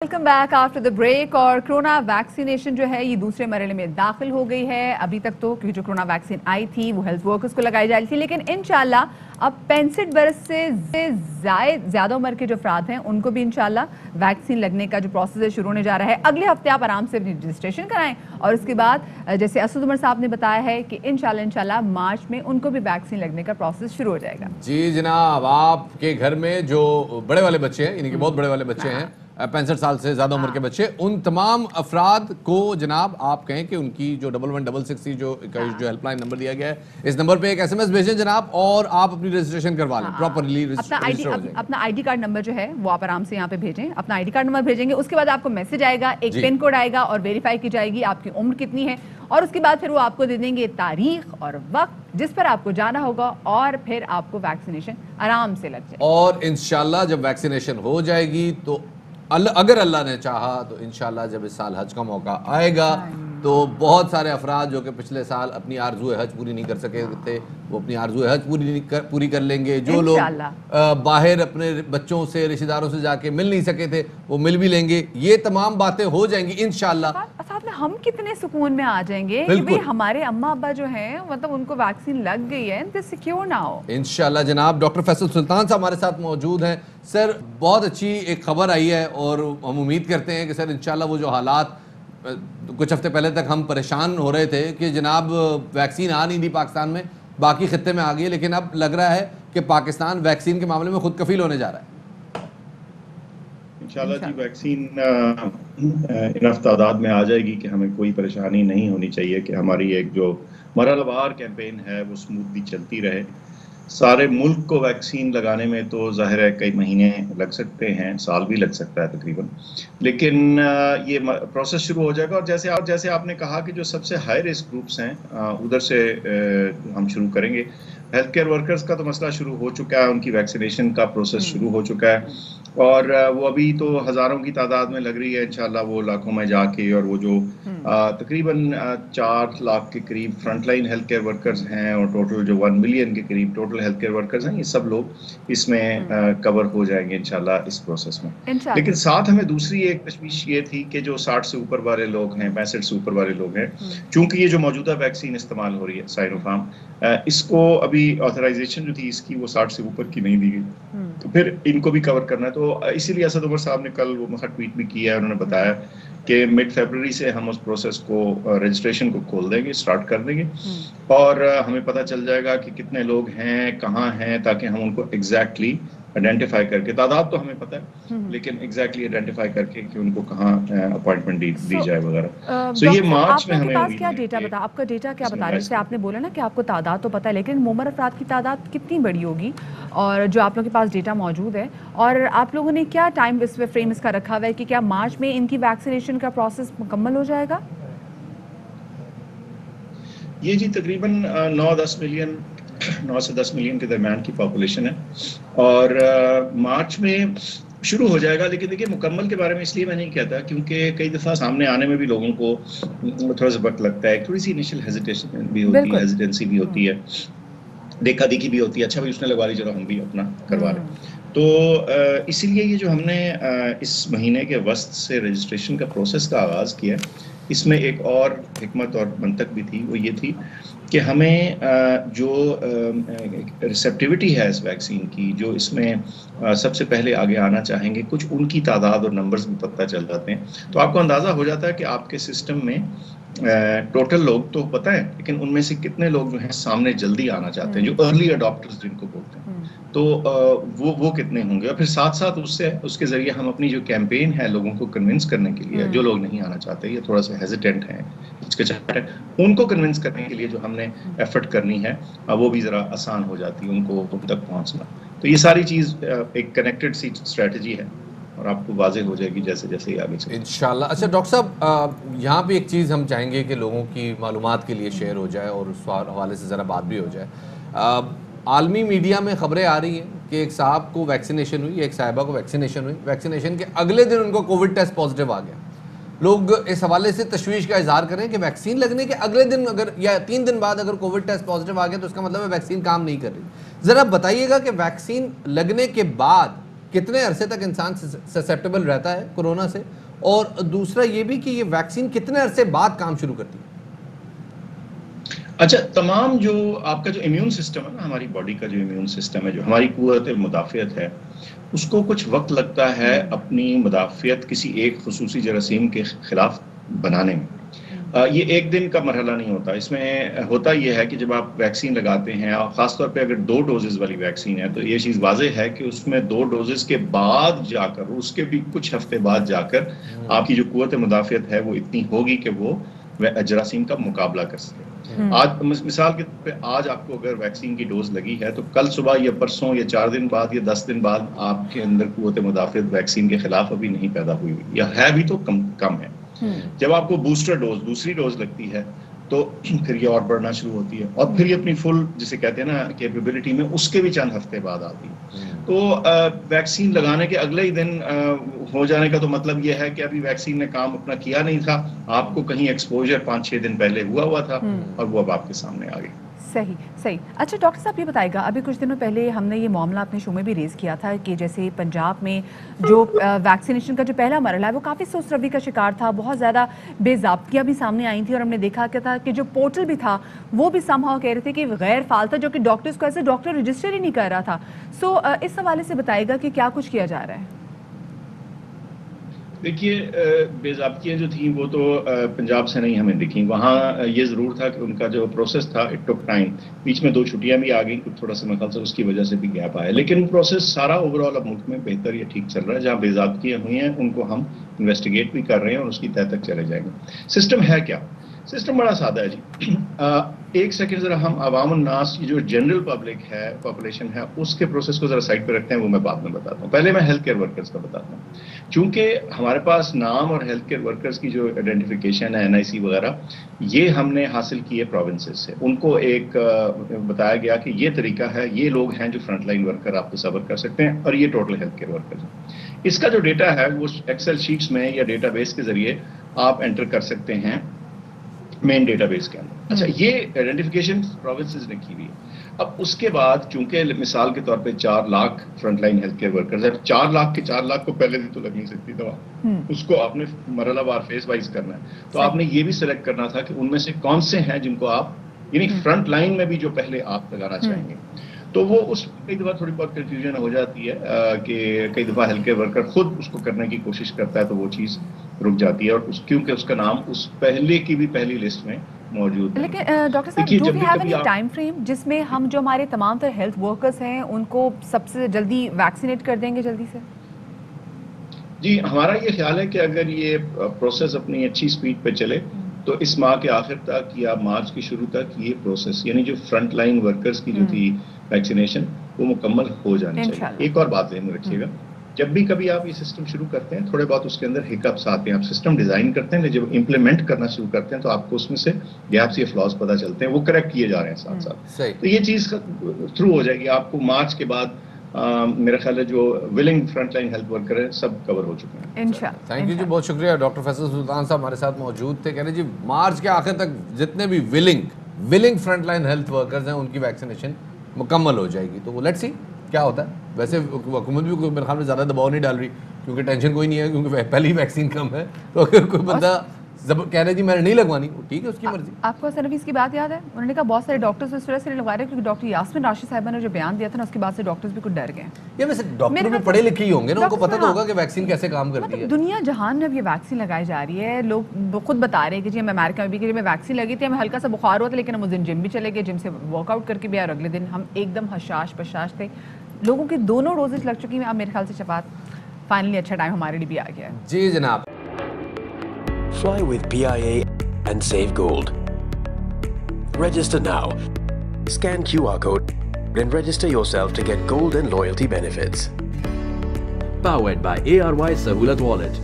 Welcome back after the break. और corona vaccination जो है ये दूसरे मरहले में दाखिल हो गई है। अभी तक तो क्योंकि जो कोरोना वैक्सीन आई थी वो हेल्थ वर्कर्स को लगाई जा रही थी, लेकिन इंशाल्लाह अब 65 बरस से ज्यादा उम्र के जो अफराद हैं उनको भी इंशाल्लाह वैक्सीन लगने का जो प्रोसेस है शुरू होने जा रहा है। अगले हफ्ते आप आराम से रजिस्ट्रेशन कराएं और उसके बाद जैसे असद उमर साहब ने बताया है कि इंशाल्लाह मार्च में उनको भी वैक्सीन लगने का प्रोसेस शुरू हो जाएगा। जी जनाब, आपके घर में जो बड़े वाले बच्चे हैं, यानी कि बहुत बड़े वाले बच्चे हैं, 65 साल से ज्यादा उम्र के बच्चे, उन तमाम अफराद को जनाब आप कहें कि उनकी जो 1166 जो हेल्पलाइन नंबर दिया गया है, इस नंबर पे एक SMS भेजें जनाब और आप अपनी रजिस्ट्रेशन करवा लें प्रॉपरली। अपना आईडी कार्ड नंबर जो है वो आप आराम से यहाँ पे भेजें, अपना आईडी कार्ड नंबर भेजेंगे, उसके बाद आपको मैसेज आएगा, एक पिन कोड आएगा और वेरीफाई की जाएगी आपकी उम्र कितनी है, और उसके बाद फिर वो आपको दे देंगे तारीख और वक्त जिस पर आपको जाना होगा और फिर आपको वैक्सीनेशन आराम से लग जाए। और इंशाल्लाह जब वैक्सीनेशन हो जाएगी तो अगर अल्लाह ने चाहा तो इंशाल्लाह जब इस साल हज का मौका आएगा तो बहुत सारे अफराद जो कि पिछले साल अपनी आरज़ू हज पूरी नहीं कर सके थे वो अपनी आरज़ू हज पूरी कर लेंगे। जो लोग बाहर अपने बच्चों से रिश्तेदारों से जाके मिल नहीं सके थे वो मिल भी लेंगे। ये तमाम बातें हो जाएंगी इंशाल्लाह। साथ में हम कितने सुकून में आ जाएंगे कि भाई हमारे अम्मा अब्बा जो हैं मतलब उनको वैक्सीन लग गई है, इनसे सिक्योर ना हो। इंशाल्लाह जनाब। डॉक्टर फैसल सुल्तान साहब हमारे साथ मौजूद हैं। सर बहुत अच्छी एक खबर आई है और हम उम्मीद करते हैं कि सर इंशाल्लाह वो जो हालात कुछ हफ्ते पहले तक हम परेशान हो रहे थे कि जनाब वैक्सीन आ नहीं थी पाकिस्तान में, बाकी खित्ते में आ गई, लेकिन अब लग रहा है कि पाकिस्तान वैक्सीन के मामले में खुद कफील होने जा रहा है। इंशाल्लाह जी वैक्सीन इनफ तादाद में आ जाएगी कि हमें कोई परेशानी नहीं होनी चाहिए, कि हमारी एक जो मरहलेवार कैंपेन है वो स्मूथली चलती रहे। सारे मुल्क को वैक्सीन लगाने में तो जाहिर है कई महीने लग सकते हैं, साल भी लग सकता है तकरीबन, लेकिन ये प्रोसेस शुरू हो जाएगा। और जैसे आपने कहा कि जो सबसे हाई रिस्क ग्रुप्स हैं उधर से हम शुरू करेंगे। हेल्थ केयर वर्कर्स का तो मसला शुरू हो चुका है, उनकी वैक्सीनेशन का प्रोसेस शुरू हो चुका है और वो अभी तो हज़ारों की तादाद में लग रही है, इंशाल्लाह वो लाखों में जाके, और वो जो तकरीबन 4 लाख के करीब फ्रंटलाइन हेल्थ केयर वर्कर्स हैं और टोटल जो 1 मिलियन के करीब टोटल हेल्थ केयर वर्कर्स हैं, ये सब लोग इसमें कवर हो जाएंगे इंशाल्लाह इस प्रोसेस में। लेकिन साथ हमें दूसरी एक तशवीश ये थी कि जो 60 से ऊपर वाले लोग हैं, 65 से ऊपर वाले लोग हैं, चूंकि ये जो मौजूदा वैक्सीन इस्तेमाल हो रही है साइनोफार्म, इसको अभी ऑथराइजेशन जो थी इसकी वो 60 से ऊपर की नहीं दी गई, तो फिर इनको भी कवर करना है। तो इसीलिए असद उमर साहब ने कल वो ट्वीट भी किया है, उन्होंने बताया कि मिड फरवरी से हम उस प्रोसेस को रजिस्ट्रेशन को खोल देंगे, स्टार्ट कर देंगे और हमें पता चल जाएगा कि कितने लोग हैं, कहाँ हैं, ताकि हम उनको एग्जैक्टली आइडेंटिफाई करके, तादाद तो हमें पता है लेकिन एग्जैक्टली आइडेंटिफाई करके कि उनको कहाँ अपॉइंटमेंट दी जाए वगैरह। सो ये मार्च में हमें पास क्या डेटा बता, आपका डेटा क्या बता रहा है? जैसे आपने बोला ना कि आपको तादाद तो पता है, लेकिन मुमर अफराद की तादाद कितनी बड़ी होगी और जो आप लोगों के पास डेटा मौजूद है, और आप लोगों ने क्या टाइम इस फ्रेम इसका रखा हुआ है कि क्या मार्च में इनकी वैक्सीनेशन का प्रोसेस मुकम्मल हो जाएगा? ये जी तकरीबन 9 से 10 मिलियन के दरमियान की पॉपुलेशन है और मार्च में शुरू हो जाएगा। लेकिन देखिए मुकम्मल के बारे में इसलिए मैं नहीं कहता क्योंकि कई दफ़ा सामने आने में भी लोगों को थोड़ा सा वक्त लगता है, थोड़ी सी इनिशियल हेजिटेशन भी होती है, हेजिटेंसी भी होती है, देखा देखी भी होती है, अच्छा भाई उसने लगवा ली, चलो हम भी अपना करवा लें। तो इसीलिए ये जो हमने इस महीने के वस्त से रजिस्ट्रेशन का प्रोसेस का आगाज़ किया, इसमें एक और हिकमत और मंतक भी थी, वो ये थी कि हमें जो रिसेप्टिविटी है इस वैक्सीन की, जो इसमें सबसे पहले आगे आना चाहेंगे, कुछ उनकी तादाद और नंबर्स भी पता चल जाते हैं, तो आपको अंदाज़ा हो जाता है कि आपके सिस्टम में टोटल लोग तो पता है, लेकिन उनमें से कितने लोग जो हैं सामने जल्दी आना चाहते हैं, जो अर्ली अडॉप्टर्स जिनको बोलते हैं, तो वो कितने होंगे। और फिर साथ साथ उसके ज़रिए हम अपनी जो कैंपेन है लोगों को कन्विंस करने के लिए, जो लोग नहीं आना चाहते, ये थोड़ा सा हेजिटेंट हैं, हिचकिचाहट है, उनको कन्विंस करने के लिए जो हमने एफर्ट करनी है वो भी ज़रा आसान हो जाती है उनको उन तक पहुँचना। तो ये सारी चीज़ एक कनेक्टेड सी स्ट्रैटेजी है और आपको वाज़ेह हो जाएगी जैसे जैसे ही आगे चले इंशाल्लाह। अच्छा डॉक्टर साहब, यहाँ पे एक चीज़ हम चाहेंगे कि लोगों की मालूमात के लिए शेयर हो जाए और उस हवाले से ज़रा बात भी हो जाए। आलमी मीडिया में खबरें आ रही हैं कि एक साहब को वैक्सीनेशन हुई, एक साहिबा को वैक्सीनेशन हुई, वैक्सीनेशन के अगले दिन उनको कोविड टेस्ट पॉजिटिव आ गया। लोग इस हवाले से तशवीश का इजहार करें कि वैक्सीन लगने के अगले दिन अगर या 3 दिन बाद अगर कोविड टेस्ट पॉजिटिव आ गया तो इसका मतलब है वैक्सीन काम नहीं कर रही। ज़रा बताइएगा कि वैक्सीन लगने के बाद कितने अरसे तक इंसान ससेप्टेबल रहता है कोरोना से, और दूसरा ये भी कि ये वैक्सीन कितने अरसे बाद काम शुरू करती है? अच्छा, तमाम जो आपका जो इम्यून सिस्टम है ना, हमारी बॉडी का जो इम्यून सिस्टम है, जो हमारी कुव्वत मुदाफ़ियत है, उसको कुछ वक्त लगता है अपनी मुदाफ़ियत किसी एक खुसूसी जरासीम के खिलाफ बनाने में। ये एक दिन का मरहला नहीं होता। इसमें होता यह है कि जब आप वैक्सीन लगाते हैं, और ख़ासतौर पे अगर 2 डोजेज़ वाली वैक्सीन है, तो ये चीज़ वाज़ेह है कि उसमें 2 डोजेज़ के बाद जाकर, उसके भी कुछ हफ्ते बाद जाकर आपकी जो कुव्वत मुदाफ़ियत है वो इतनी होगी कि वो जरासीम का मुकाबला कर सके। आज मिसाल के तौर पे आज आपको अगर वैक्सीन की डोज लगी है, तो कल सुबह या परसों या 4 दिन बाद या 10 दिन बाद आपके अंदर कुव्वत मुदाफ़ियत वैक्सीन के खिलाफ अभी नहीं पैदा हुई, या है भी तो कम है। जब आपको बूस्टर डोज, दूसरी डोज लगती है, तो फिर ये और बढ़ना शुरू होती है, और फिर ये अपनी फुल, जिसे कहते हैं ना, कैपेबिलिटी में उसके भी चंद हफ्ते बाद आती है। तो वैक्सीन लगाने के अगले ही दिन हो जाने का तो मतलब ये है कि अभी वैक्सीन ने काम अपना किया नहीं था, आपको कहीं एक्सपोजर 5-6 दिन पहले हुआ था, और वो अब आपके सामने आ गई। सही सही। अच्छा डॉक्टर साहब ये बताएगा, अभी कुछ दिनों पहले हमने ये मामला अपने शो में भी रेज़ किया था कि जैसे पंजाब में जो वैक्सीनेशन का जो पहला मरहला है वो काफ़ी सुस्त रवि का शिकार था, बहुत ज़्यादा बेज़ाब्तियाँ भी सामने आई थी, और हमने देखा क्या था कि जो पोर्टल भी था वो भी समहाउ कह रहे थे कि गैर फाल था, जो कि डॉक्टर्स को ऐसे डॉक्टर रजिस्टर ही नहीं कर रहा था। सो इस हवाले से बताएगा कि क्या कुछ किया जा रहा है? देखिए, बेज़ाब्तियाँ जो थी वो तो पंजाब से नहीं हमें दिखी। वहाँ ये ज़रूर था कि उनका जो प्रोसेस था, इट टुक टाइम। बीच में 2 छुट्टियाँ भी आ गई, कुछ थोड़ा सा मेरे ख्याल से उसकी वजह से भी गैप आया, लेकिन प्रोसेस सारा ओवरऑल अब मुल्क में बेहतर या ठीक चल रहा है। जहाँ बेज़ाब्तियाँ हुई हैं उनको हम इन्वेस्टिगेट भी कर रहे हैं और उसकी तह तक चले जाएंगे। सिस्टम है क्या? सिस्टम बड़ा सादा है जी। एक सेकंड ज़रा हम अवामुन नास की जो जनरल पब्लिक है, पॉपुलेशन है, उसके प्रोसेस को ज़रा साइड पे रखते हैं, वो मैं बाद में बताता हूँ। पहले मैं हेल्थ केयर वर्कर्स का बताता हूँ। चूँकि हमारे पास नाम और हेल्थ केयर वर्कर्स की जो आइडेंटिफिकेशन है, NIC वगैरह, ये हमने हासिल किए प्रोविंसेस से। उनको एक बताया गया कि ये तरीका है, ये लोग हैं जो फ्रंटलाइन वर्कर आप तसव्वुर कर सकते हैं, और ये टोटल हेल्थ केयर वर्कर्स हैं। इसका जो डेटा है वो एक्सेल शीट्स में या डेटाबेस के ज़रिए आप एंटर कर सकते हैं मेन डेटाबेस के अंदर। अच्छा, ये आइडेंटिफिकेशन प्रोविंसेस ने की हुई है। अब उसके बाद चूंकि मिसाल के तौर पे 4 lakh frontline health care workers है, 4 लाख के 4 लाख को पहले दिन तो लग नहीं सकती दवा, उसको आपने मरहलावार फेज वाइज करना है। तो आपने ये भी सिलेक्ट करना था कि उनमें से कौन से हैं जिनको आप, यानी फ्रंट लाइन में भी जो पहले आप लगाना चाहेंगे। तो वो उस कई दफ़ा थोड़ी बहुत कंफ्यूजन हो जाती है कि कई दफ़ा हेल्थ केयर वर्कर खुद उसको करने की कोशिश करता है, तो वो चीज़ रुक जाती है, और क्योंकि उसका नाम उस पहले की भी पहली लिस्ट में मौजूद है। लेकिन डॉक्टर साहब, do we have any time frame जिसमें हम जो हमारे तमाम तरह हेल्थ वर्कर्स हैं उनको सबसे जल्दी वैक्सीनेट कर देंगे जल्दी से? जी, हमारा ये ख्याल है कि अगर ये प्रोसेस अपनी अच्छी स्पीड पे चले, तो इस माह के आखिर तक या मार्च के शुरू तक ये प्रोसेस, यानी जो फ्रंट लाइन वर्कर्स की जो थी वैक्सीनेशन, वो मुकम्मल हो जानी चाहिए। एक और बात ध्यान में रखिएगा, जब भी कभी आप ये सिस्टम शुरू करते हैं, थोड़े बहुत उसके अंदर हिकअप्स आते हैं। आप सिस्टम डिजाइन करते हैं, लेकिन जब इम्प्लीमेंट करना शुरू करते हैं तो आपको उसमें से गैप्स या फ्लॉज पता चलते हैं, वो करेक्ट किए जा रहे हैं साथ साथ। तो ये चीज़ थ्रू हो जाएगी। आपको मार्च के बाद मेरा ख्याल है जो विलिंग फ्रंटलाइन हेल्थ वर्कर है सब कवर हो चुके हैं इंशाल्लाह। थैंक यू जी, बहुत शुक्रिया। डॉक्टर फैसल सुल्तान साहब हमारे साथ मौजूद थे। कह रहे जी मार्च के आखिर तक जितने भी विलिंग फ्रंटलाइन हेल्थ वर्कर्स हैं उनकी वैक्सीनेशन मुकम्मल हो जाएगी। तो वो लेट्स सी क्या होता है। वैसे हुकूमत भी मेरे ख्याल में ज़्यादा दबाव नहीं डाल रही, क्योंकि टेंशन कोई नहीं है, क्योंकि पहली वैक्सीन कम है। तो अगर कोई बंदा कह रहे जी मैंने नहीं लगवानी, ठीक है, उसकी मर्जी। आपको सनवीज की बात याद है? उन्होंने कहा बहुत सारे डॉक्टर्स इस वजह से नहीं लगवा रहे क्योंकि डॉक्टर यास्मीन राशिद साहिबा ने जो बयान दिया था ना, उसके बाद से डॉक्टर्स भी कुछ डर गए। ये वैसे डॉक्टर भी पढ़े लिखे ही होंगे ना, उनको पता तो होगा कि वैक्सीन कैसे काम करती है। दुनिया जहान में अब ये वैक्सीन लगाई जा रही है। लोग खुद बता रहे हैं कि जी हमें अमेरिका में भी कि हमें वैक्सीन लगी थी, हमें हल्का सा बुखार हुआ था, लेकिन हम उस दिन जिम भी चले गए, जिम से वर्कआउट करके भी आए, और अगले दिन हम एकदम हशाश बशाश थे। लोगों की दोनों डोजेज लग चुकी हैं। अब मेरे ख्याल से शफात फाइनली अच्छा टाइम हमारे लिए भी आ गया है। जी जनाब। Fly with PIA and save gold. Register now. Scan QR code and register yourself to get gold and loyalty benefits. Powered by ARY Sahulat Wallet.